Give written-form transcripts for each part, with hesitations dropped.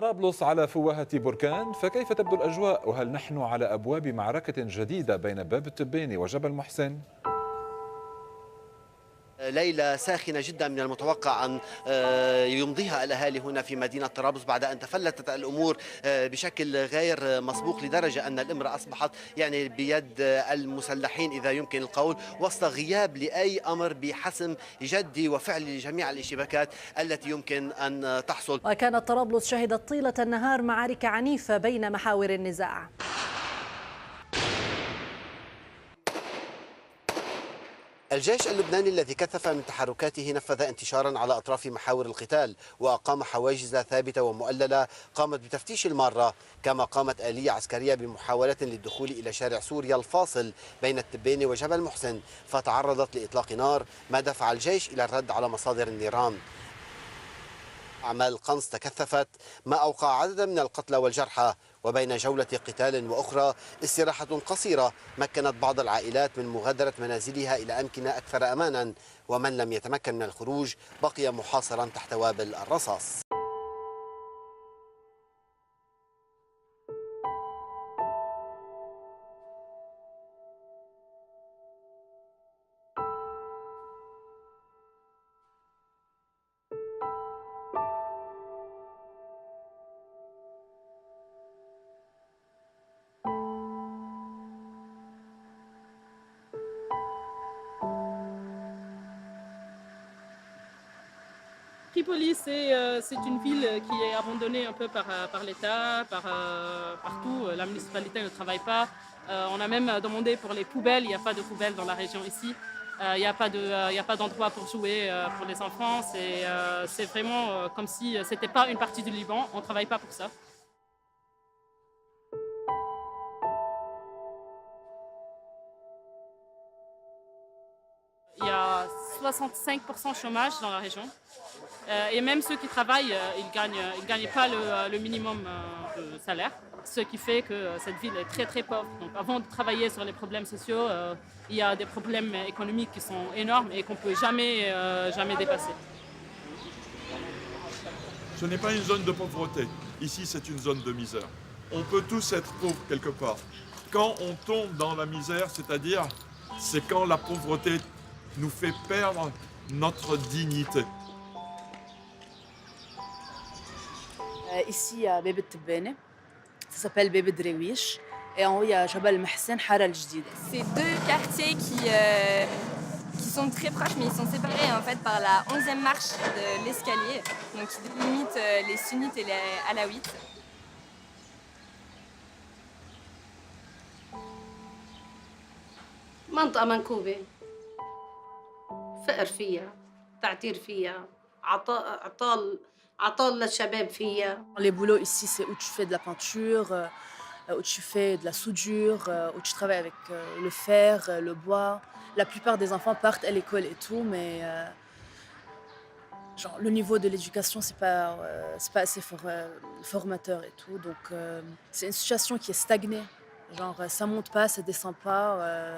طرابلس على فوهة بركان، فكيف تبدو الأجواء؟ وهل نحن على أبواب معركة جديدة بين باب التبيني وجبل محسن؟ ليلة ساخنة جدا من المتوقع أن يمضيها الأهالي هنا في مدينة طرابلس بعد أن تفلتت الأمور بشكل غير مسبوق، لدرجة أن الإمرأة أصبحت يعني بيد المسلحين إذا يمكن القول، وسط غياب لأي أمر بحسم جدي وفعلي لجميع الاشتباكات التي يمكن أن تحصل. وكانت طرابلس شهدت طيلة النهار معارك عنيفة بين محاور النزاع. الجيش اللبناني الذي كثف من تحركاته نفذ انتشارا على أطراف محاور القتال، وأقام حواجز ثابتة ومؤللة قامت بتفتيش المارة، كما قامت آلية عسكرية بمحاولة للدخول إلى شارع سوريا الفاصل بين التبيني وجبل محسن، فتعرضت لإطلاق نار، ما دفع الجيش إلى الرد على مصادر النيران. أعمال القنص تكثفت، ما أوقع عددا من القتلى والجرحى. وبين جولة قتال وأخرى استراحة قصيرة مكنت بعض العائلات من مغادرة منازلها إلى أمكنة أكثر أمانا، ومن لم يتمكن من الخروج بقي محاصرا تحت وابل الرصاص. Tripoli, c'est une ville qui est abandonnée un peu par l'État, partout. La municipalité ne travaille pas. On a même demandé pour les poubelles. Il n'y a pas de poubelles dans la région ici. Il n'y a pas d'endroit pour jouer pour les enfants. C'est vraiment comme si ce n'était pas une partie du Liban. On ne travaille pas pour ça. Il y a 65% de chômage dans la région. Et même ceux qui travaillent, ils gagnent pas le minimum de salaire. Ce qui fait que cette ville est très très pauvre. Donc avant de travailler sur les problèmes sociaux, il y a des problèmes économiques qui sont énormes et qu'on ne peut jamais dépasser. Ce n'est pas une zone de pauvreté. Ici, c'est une zone de misère. On peut tous être pauvres quelque part. Quand on tombe dans la misère, c'est-à-dire, c'est quand la pauvreté nous fait perdre notre dignité. Ici à Bab el-Tebani, ça s'appelle Bab el-Dréwish, et en haut il y a Jabal Mahsen, Hara el-Jdida. C'est deux quartiers qui sont très proches, mais ils sont séparés en fait par la 11e marche de l'escalier, donc qui délimitent les sunnites et les alaouites. منطقة منكوبة، فقر فيها، تعتير فيها، عطال للشباب فيها. Les boulots ici, c'est où tu fais de la peinture, où tu fais de la soudure, où tu travailles avec le fer, le bois. La plupart des enfants partent à l'école et tout, mais genre, le niveau de l'éducation, c'est pas assez formateur et tout. Donc, c'est une situation qui est stagnée. Genre, ça monte pas, ça descend pas.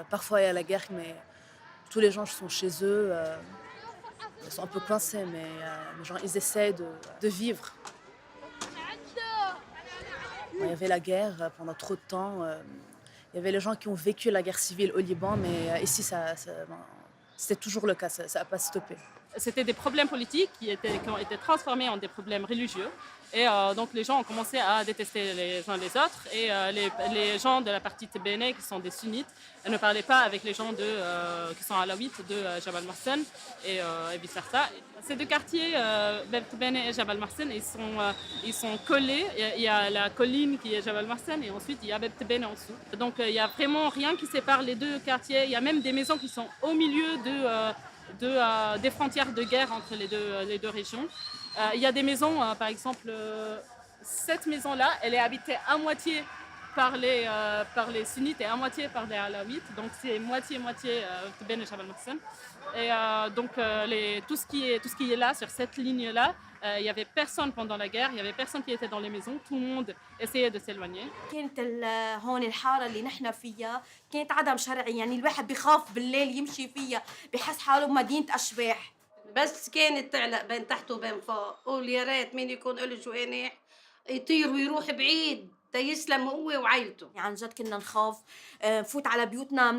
Parfois, il y a la guerre, mais tous les gens sont chez eux. Ils sont un peu coincés, mais genre, ils essayent de vivre. Bon, il y avait la guerre pendant trop de temps. Il y avait les gens qui ont vécu la guerre civile au Liban, mais ici, c'était toujours le cas, ça n'a pas stoppé. C'était des problèmes politiques qui ont été transformés en des problèmes religieux. Et donc les gens ont commencé à détester les uns les autres. Et les gens de la partie tébénée, qui sont des sunnites, ne parlaient pas avec les gens qui sont alaouites de Jabal Mahsen et vice-versa. Ces deux quartiers, Bab Tebéné et Jabal Mahsen, ils sont collés. Il y a la colline qui est Jabal Mahsen et ensuite il y a Bab Tebéné en dessous. Donc il n'y a vraiment rien qui sépare les deux quartiers. Il y a même des maisons qui sont au milieu des frontières de guerre entre les deux régions. Il y a des maisons, par exemple, cette maison-là, elle est habitée à moitié par les sunnites et à moitié par les alaouites. Donc c'est moitié-moitié Ben et Jabal Mahsen. Et donc tout ce qui est là, sur cette ligne-là, il n'y avait personne pendant la guerre, il n'y avait personne qui était dans les maisons, tout le monde essayait de s'éloigner. كانت هون الحارة اللي نحن فيها كانت عدم شرعي، يعني الواحد بخاف بالليل يمشي فيها، بحس حاله بمدينة أشباح. بس كانت تعلق بين تحت وبين فوق، قول يا ريت مين يكون له جوانح يطير ويروح بعيد تيسلم هو وعائلته. يعني عن جد كنا نخاف نفوت على بيوتنا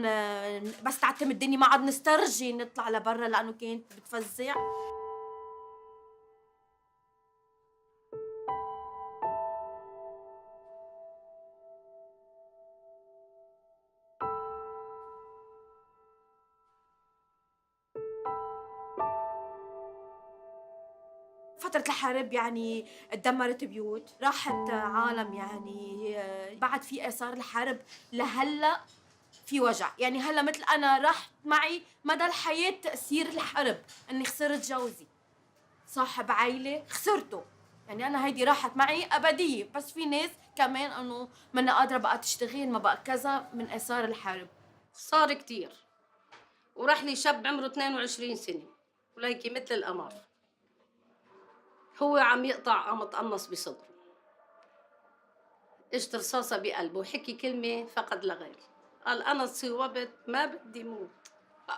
بس تعتم الدنيا ما عاد نسترجي نطلع لبرا لانه كانت بتفزع. فترة الحرب يعني تدمرت بيوت، راحت عالم يعني بعد في آثار الحرب لهلا في وجع، يعني هلا مثل أنا راحت معي مدى الحياة تأثير الحرب، إني خسرت جوزي، صاحب عائلة خسرته، يعني أنا هيدي راحت معي أبدية، بس في ناس كمان إنه منا قادرة بقى تشتغل ما بقى كذا من آثار الحرب. صار كتير وراح لي شاب عمره 22 سنة وليكي مثل القمر، هو عم يقطع عم يتقمص بصدره، اجت رصاصة بقلبه وحكي كلمة فقد لا غير، قال أنا صوبت ما بدي موت،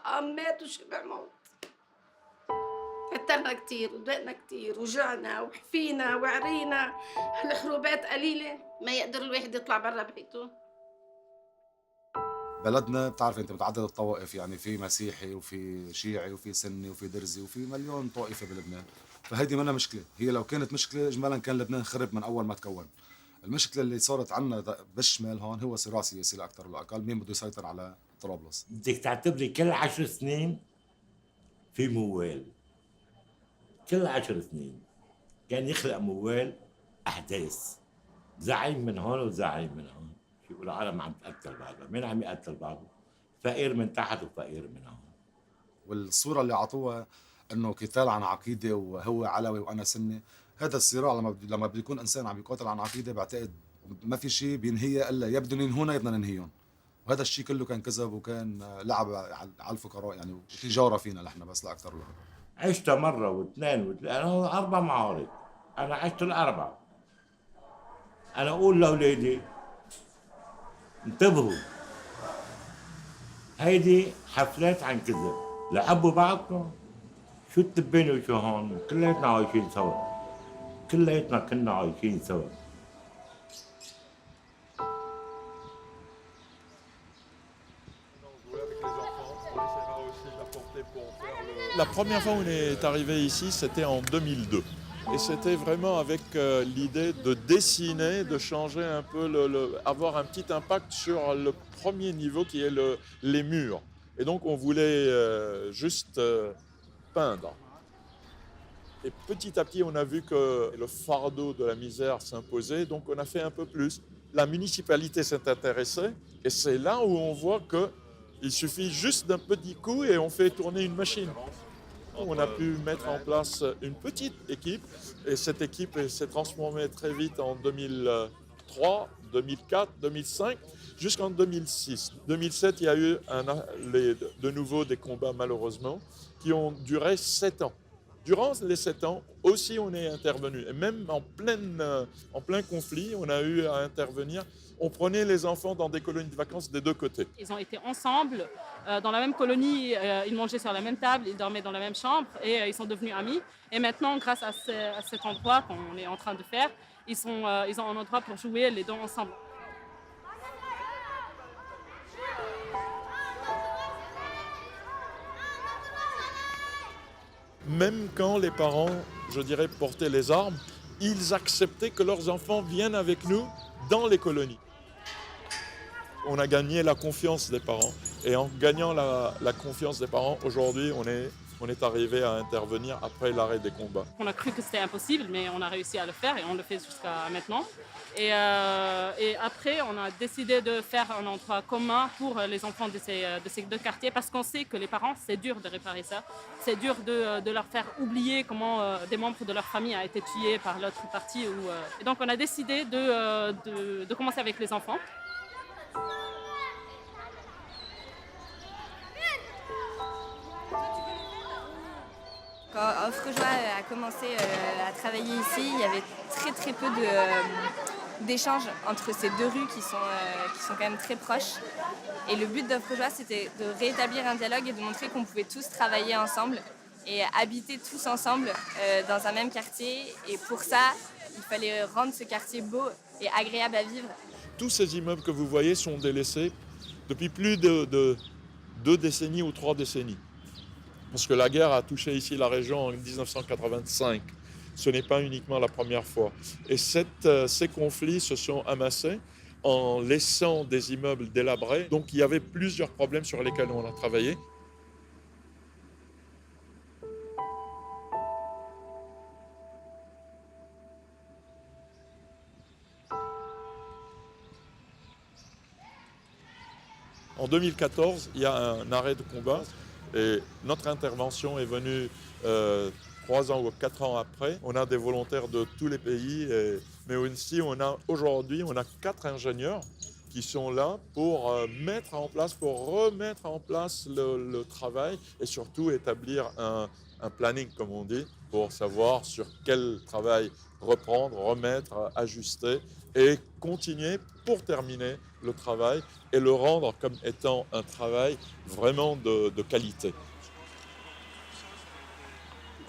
قام مات وشبع موت. تعبنا كتير وضاقنا كتير وجعنا وحفينا وعرينا، هالحروبات قليلة ما يقدر الواحد يطلع برا بيته. بلدنا بتعرف انت متعدد الطوائف، يعني في مسيحي وفي شيعي وفي سني وفي درزي وفي مليون طائفة بلبنان، فهيدي منا مشكلة. هي لو كانت مشكلة إجمالا كان لبنان خرب من أول ما تكون. المشكلة اللي صارت عنا بالشمال هون هو صراع سياسي لا أكثر ولا أقل، مين بده يسيطر على طرابلس. بدك تعتبري كل 10 سنين في موال، كل 10 سنين كان يخلق موال أحداث، زعيم من هون وزعيم من هون، شو العالم عم تقتل بعضها، مين عم يقتل بعضه؟ فقير من تحت وفقير من هون. والصورة اللي عطوها انه قتال عن عقيدة وهو علوي وانا سني، هذا الصراع لما بيكون انسان عم يقاتل عن عقيدة بعتقد ما في شيء بينهيها الا يا بدهم ينهونا يا بدنا ننهيهم، وهذا الشيء كله كان كذب وكان لعب على الفقراء يعني، وتجارة فينا نحن بس لا اكثر ولا أقل. عشت مرة واثنين وثلاثة 4 معارض، أنا عشت الأربعة. أنا أقول لأولادي انتبهوا، هيدي حفلات عن كذب، لحبوا بعضكم، شو التبين وشو هون، كلياتنا عايشين سوا، كلياتنا كنا عايشين سوا. La première fois où on est arrivé ici, c'était en 2002. Et c'était vraiment avec l'idée de dessiner, de changer un peu, avoir un petit impact sur le premier niveau qui est les murs. Et donc on voulait juste peindre. Et petit à petit, on a vu que le fardeau de la misère s'imposait, donc on a fait un peu plus. La municipalité s'est intéressée et c'est là où on voit qu'il suffit juste d'un petit coup et on fait tourner une machine. On a pu mettre en place une petite équipe et cette équipe s'est transformée très vite en 2003, 2004, 2005 jusqu'en 2006. 2007, il y a eu de nouveau des combats malheureusement qui ont duré 7 ans. Durant les 7 ans aussi on est intervenu et même en plein conflit on a eu à intervenir. On prenait les enfants dans des colonies de vacances des deux côtés. Ils ont été ensemble, dans la même colonie, ils mangeaient sur la même table, ils dormaient dans la même chambre et ils sont devenus amis. Et maintenant, grâce à cet endroit qu'on est en train de faire, ils ont un endroit pour jouer les deux ensemble. Même quand les parents, je dirais, portaient les armes, ils acceptaient que leurs enfants viennent avec nous dans les colonies. On a gagné la confiance des parents et en gagnant la confiance des parents, aujourd'hui on est arrivé à intervenir après l'arrêt des combats. On a cru que c'était impossible, mais on a réussi à le faire et on le fait jusqu'à maintenant. Et après, on a décidé de faire un endroit commun pour les enfants de ces deux quartiers parce qu'on sait que les parents, c'est dur de réparer ça. C'est dur de leur faire oublier comment des membres de leur famille ont été tués par l'autre partie. Et donc on a décidé de commencer avec les enfants. Quand Offre-Joie a commencé à travailler ici, il y avait très peu d'échanges entre ces deux rues qui sont quand même très proches. Et le but d'Offre-Joie, c'était de rétablir un dialogue et de montrer qu'on pouvait tous travailler ensemble et habiter tous ensemble dans un même quartier. Et pour ça, il fallait rendre ce quartier beau et agréable à vivre. Tous ces immeubles que vous voyez sont délaissés depuis plus de 2 décennies ou 3 décennies. Parce que la guerre a touché ici la région en 1985. Ce n'est pas uniquement la première fois. Et ces conflits se sont amassés en laissant des immeubles délabrés. Donc il y avait plusieurs problèmes sur lesquels on a travaillé. En 2014, il y a un arrêt de combat et notre intervention est venue 3 ans ou 4 ans après. On a des volontaires de tous les pays, mais aussi aujourd'hui on a 4 ingénieurs qui sont là pour remettre en place le travail et surtout établir un planning, comme on dit, pour savoir sur quel travail reprendre, remettre, ajuster et continuer pour terminer le travail et le rendre comme étant un travail vraiment de qualité.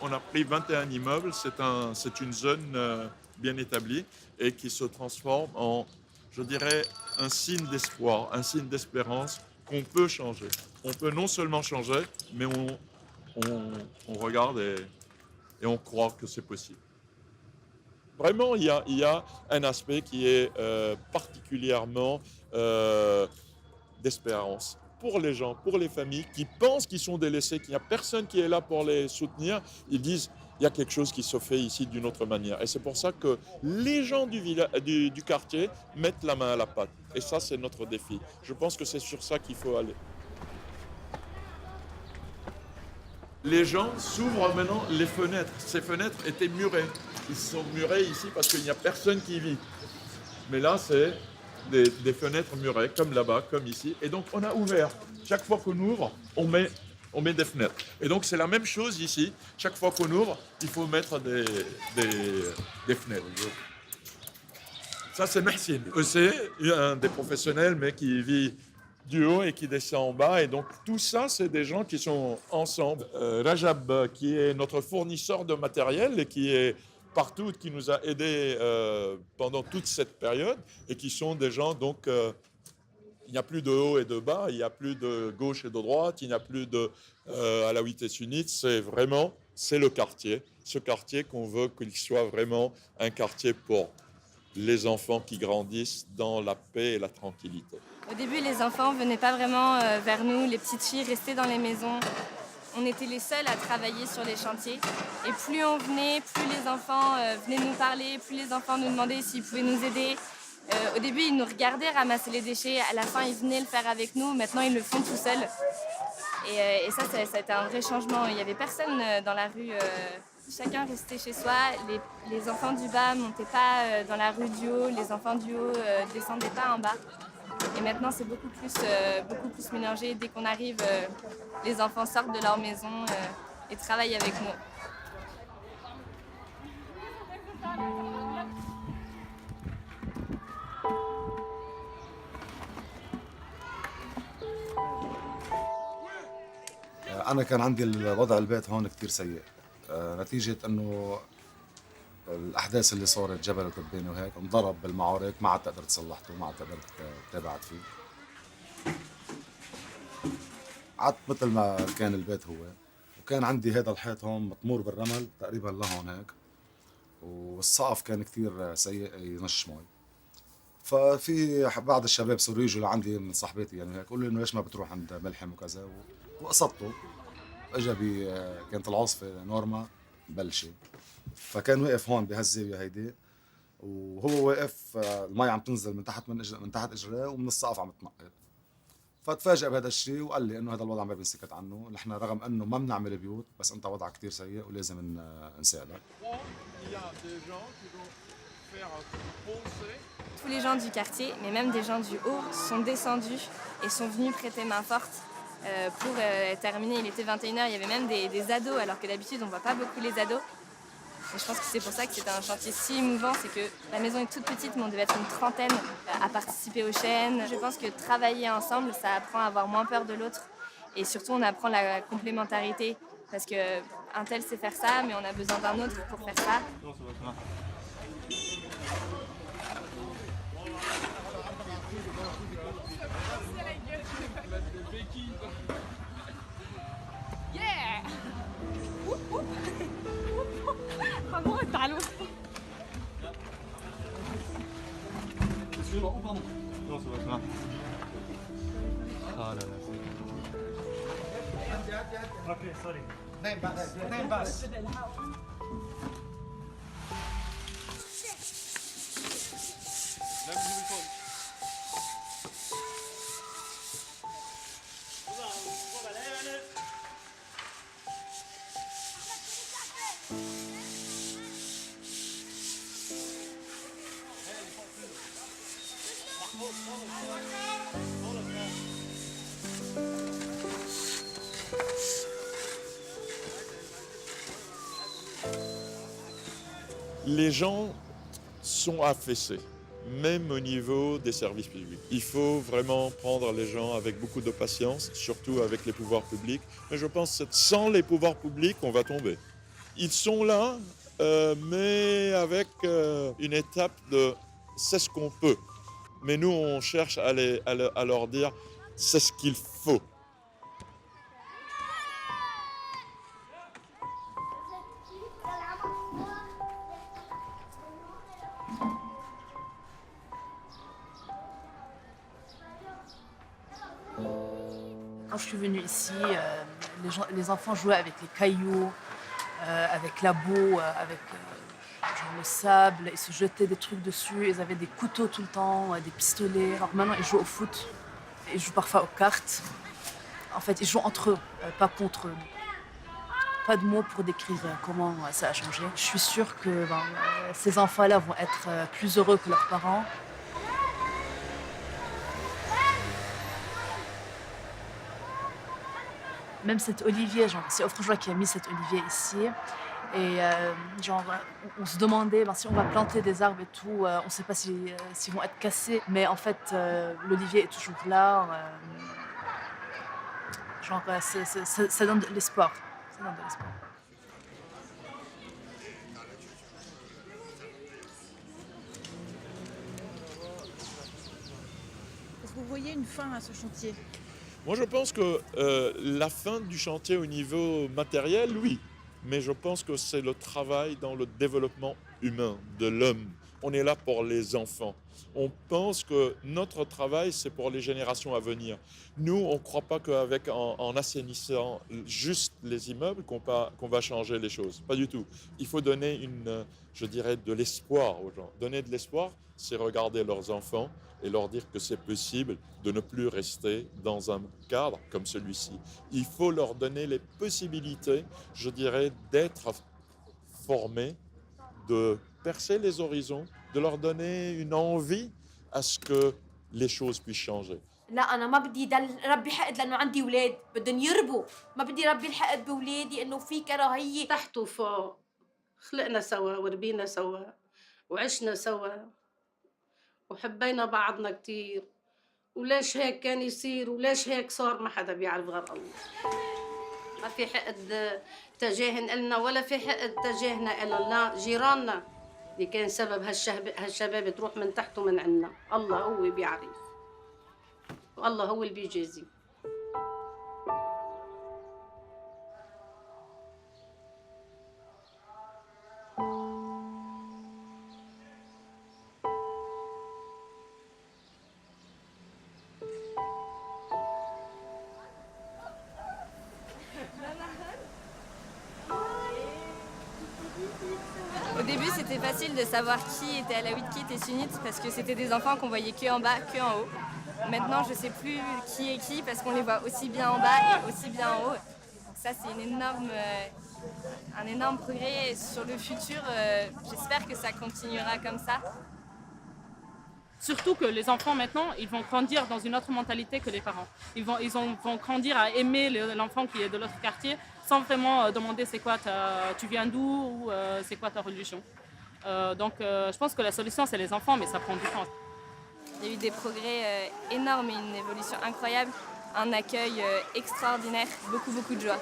On a pris 21 immeubles, c'est une zone bien établie et qui se transforme en, je dirais, un signe d'espoir, un signe d'espérance qu'on peut changer. On peut non seulement changer, mais on regarde et on croit que c'est possible. Vraiment, il y a un aspect qui est particulièrement d'espérance pour les gens, pour les familles qui pensent qu'ils sont délaissés, qu'il n'y a personne qui est là pour les soutenir. Ils disent il y a quelque chose qui se fait ici d'une autre manière. Et c'est pour ça que les gens du quartier mettent la main à la pâte. Et ça, c'est notre défi. Je pense que c'est sur ça qu'il faut aller. Les gens s'ouvrent maintenant les fenêtres. Ces fenêtres étaient murées. Ils sont murés ici parce qu'il n'y a personne qui y vit. Mais là, c'est des fenêtres murées, comme là-bas, comme ici. Et donc, on a ouvert. Chaque fois qu'on ouvre, on met des fenêtres. Et donc, c'est la même chose ici. Chaque fois qu'on ouvre, il faut mettre des fenêtres. Ça, c'est Mahsin. C'est un des professionnels, mais qui vit du haut et qui descend en bas. Et donc, tout ça, c'est des gens qui sont ensemble. Rajab, qui est notre fournisseur de matériel et qui est partout, qui nous a aidés pendant toute cette période et qui sont des gens, donc, il n'y a plus de haut et de bas, il n'y a plus de gauche et de droite, il n'y a plus de alaouite et sunnite, c'est le quartier. Ce quartier qu'on veut qu'il soit vraiment un quartier pour les enfants qui grandissent dans la paix et la tranquillité. Au début, les enfants ne venaient pas vraiment vers nous, les petites filles restaient dans les maisons. On était les seuls à travailler sur les chantiers. Et plus on venait, plus les enfants venaient nous parler, plus les enfants nous demandaient s'ils pouvaient nous aider. Au début, ils nous regardaient ramasser les déchets. À la fin, ils venaient le faire avec nous. Maintenant, ils le font tout seuls. Et ça a été un vrai changement. Il n'y avait personne dans la rue. Chacun restait chez soi. Les enfants du bas ne montaient pas dans la rue du haut. Les enfants du haut ne descendaient pas en bas. Et maintenant, c'est beaucoup plus mélangé. Dès qu'on arrive, les enfants sortent de leur maison et travaillent avec nous. أنا كان عندي الوضع البيت هون كتير سيء نتيجة إنه الأحداث اللي صارت جبل وتباني وهيك انضرب بالمعارك ما عاد قدرت صلحته ما عاد قدرت تابعت فيه. قعدت مثل ما كان البيت هو وكان عندي هذا الحيط هون مطمور بالرمل تقريبا لهون هيك والسقف كان كتير سيء ينش مي. ففي بعض الشباب صاروا يجوا لعندي من صاحباتي يعني هيك قولوا لي انه ليش ما بتروح عند ملحم وكذا وقصدته اجى كانت العاصفه نورما مبلشه فكان واقف هون بهالزاويه هيدي وهو واقف المي عم تنزل من تحت اجريه ومن السقف عم تنقل فتفاجئ بهذا الشيء وقال لي انه هذا الوضع ما بينسكت عنه نحن رغم انه ما بنعمل بيوت بس انت وضعك كثير سيء ولازم نساعدك. Tous les gens du quartier, mais même des gens du haut, sont descendus et sont venus prêter main forte pour terminer. Il était 21h, il y avait même des ados, alors que d'habitude on ne voit pas beaucoup les ados. Et je pense que c'est pour ça que c'était un chantier si émouvant, c'est que la maison est toute petite, mais on devait être une trentaine à participer aux chaînes. Je pense que travailler ensemble, ça apprend à avoir moins peur de l'autre. Et surtout, on apprend la complémentarité. Parce que un tel sait faire ça, mais on a besoin d'un autre pour faire ça. Les gens sont affaissés, même au niveau des services publics. Il faut vraiment prendre les gens avec beaucoup de patience, surtout avec les pouvoirs publics. Mais je pense que sans les pouvoirs publics, on va tomber. Ils sont là, mais avec une étape de « c'est ce qu'on peut ». Mais nous, on cherche à leur dire « c'est ce qu'il faut ». Quand je suis venue ici, les enfants jouaient avec les cailloux, avec la boue, avec genre le sable. Ils se jetaient des trucs dessus. Ils avaient des couteaux tout le temps, des pistolets. Alors maintenant, ils jouent au foot. Ils jouent parfois aux cartes. En fait, ils jouent entre eux, pas contre eux. Pas de mots pour décrire comment ça a changé. Je suis sûre que ces enfants-là vont être plus heureux que leurs parents. Même cet olivier, c'est Offre-Joie qui a mis cet olivier ici. Et on se demandait si on va planter des arbres et tout, on ne sait pas s'ils vont être cassés. Mais en fait, l'olivier est toujours là. Ça donne de l'espoir. Ça donne de l'espoir. Est-ce que vous voyez une fin à ce chantier ? Moi, je pense que la fin du chantier au niveau matériel, oui. Mais je pense que c'est le travail dans le développement humain de l'homme. On est là pour les enfants. On pense que notre travail, c'est pour les générations à venir. Nous, on ne croit pas qu'en assainissant juste les immeubles, qu'on va changer les choses. Pas du tout. Il faut donner de l'espoir aux gens. Donner de l'espoir, c'est regarder leurs enfants et leur dire que c'est possible de ne plus rester dans un cadre comme celui-ci. Il faut leur donner les possibilités, d'être formés, de percer les horizons, de leur donner une envie à ce que les choses puissent changer. لا أنا ما بدي ربي حقد لأنه عندي أولاد بدهم يربوا ما بدي ربي الحقد بأولادي إنه في كراهية تحت وفوق خلقنا سوا وربينا سوا وعشنا سوا وحبينا بعضنا كتير وليش هيك كان يصير وليش هيك صار ما حدا بيعرف غير الله ما في حقد تجاهن إلنا ولا في حقد تجاهنا إلنا لا جيراننا اللي كان سبب هالشباب تروح من تحت ومن عنا الله هو بيعرف والله هو اللي بيجازي Au début, c'était facile de savoir qui était alawite, qui était sunnite, parce que c'était des enfants qu'on voyait que en bas, que en haut. Maintenant, je ne sais plus qui est qui, parce qu'on les voit aussi bien en bas et aussi bien en haut. Donc ça, c'est un énorme progrès. Et sur le futur, j'espère que ça continuera comme ça. Surtout que les enfants maintenant, ils vont grandir dans une autre mentalité que les parents. Ils vont grandir à aimer l'enfant qui est de l'autre quartier sans vraiment demander c'est quoi tu viens d'où ou c'est quoi ta religion. Donc je pense que la solution c'est les enfants, mais ça prend du temps. Il y a eu des progrès énormes et une évolution incroyable, un accueil extraordinaire, beaucoup de joie.